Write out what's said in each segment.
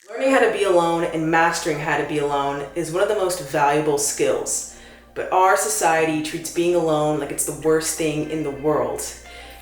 Learning how to be alone and mastering how to be alone is one of the most valuable skills. But our society treats being alone like it's the worst thing in the world.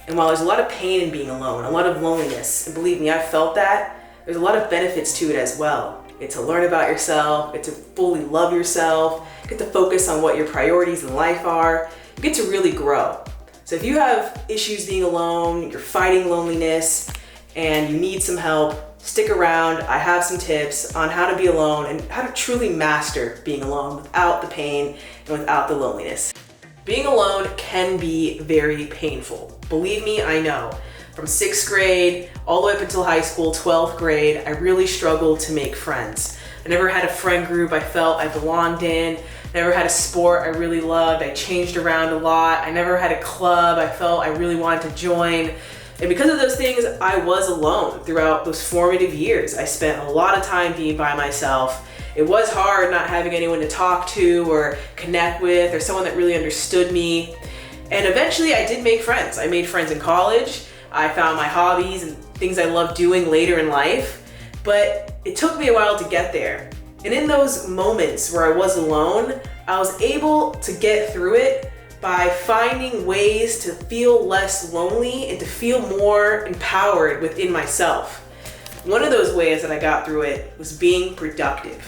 And while there's a lot of pain in being alone, a lot of loneliness, and believe me, I've felt that, there's a lot of benefits to it as well. You get to learn about yourself, you get to fully love yourself, you get to focus on what your priorities in life are, you get to really grow. So if you have issues being alone, you're fighting loneliness, and you need some help, stick around. I have some tips on how to be alone and how to truly master being alone without the pain and without the loneliness. Being alone can be very painful. Believe me, I know. From 6th grade all the way up until high school, 12th grade, I really struggled to make friends. I never had a friend group I felt I belonged in. Never had a sport I really loved. I changed around a lot. I never had a club I felt I really wanted to join. And because of those things, I was alone throughout those formative years. I spent a lot of time being by myself. It was hard not having anyone to talk to or connect with or someone that really understood me. And eventually I did make friends. I made friends in college. I found my hobbies and things I loved doing later in life. But it took me a while to get there. And in those moments where I was alone, I was able to get through it by finding ways to feel less lonely and to feel more empowered within myself. One of those ways that I got through it was being productive.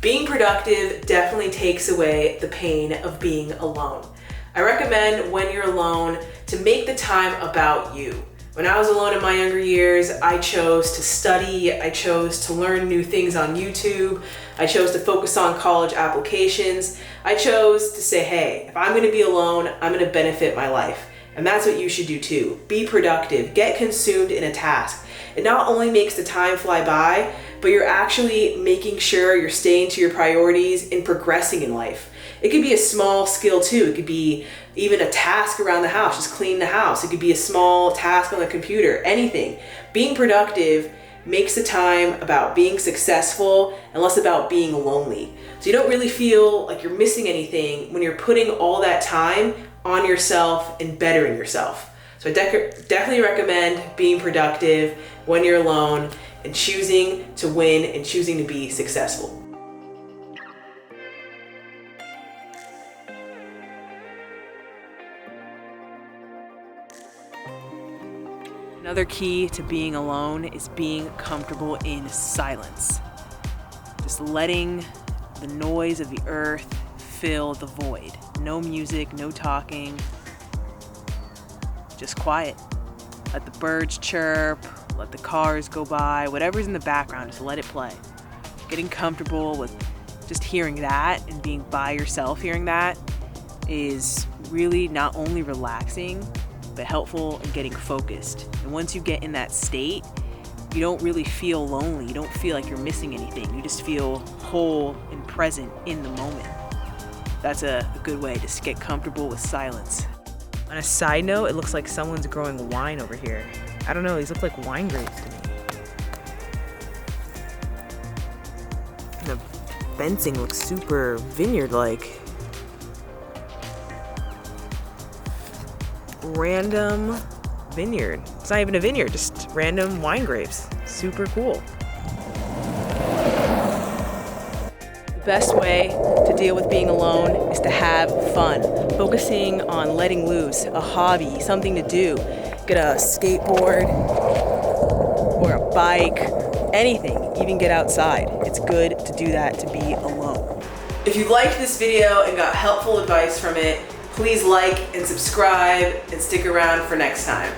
Being productive definitely takes away the pain of being alone. I recommend when you're alone to make the time about you. When I was alone in my younger years, I chose to study, I chose to learn new things on YouTube, I chose to focus on college applications, I chose to say, hey, if I'm gonna be alone, I'm gonna benefit my life. And that's what you should do too. Be productive, get consumed in a task. It not only makes the time fly by, but you're actually making sure you're staying to your priorities and progressing in life. It could be a small skill too. It could be even a task around the house, just clean the house. It could be a small task on the computer, anything. Being productive makes the time about being successful and less about being lonely. So you don't really feel like you're missing anything when you're putting all that time on yourself and bettering yourself. So I definitely recommend being productive when you're alone and choosing to win and choosing to be successful. Another key to being alone is being comfortable in silence. Just letting the noise of the earth fill the void. No music, no talking, just quiet. Let the birds chirp, let the cars go by, whatever's in the background, just let it play. Getting comfortable with just hearing that and being by yourself hearing that is really not only relaxing, but helpful in getting focused. And once you get in that state, you don't really feel lonely. You don't feel like you're missing anything. You just feel whole and present in the moment. That's a good way to get comfortable with silence. On a side note, it looks like someone's growing wine over here. I don't know, these look like wine grapes to me. And the fencing looks super vineyard-like. Random vineyard. It's not even a vineyard, just random wine grapes. Super cool. The best way to deal with being alone is to have fun. Focusing on letting loose, a hobby, something to do. Get a skateboard or a bike, anything, even get outside. It's good to do that, to be alone. If you liked this video and got helpful advice from it, please like and subscribe and stick around for next time.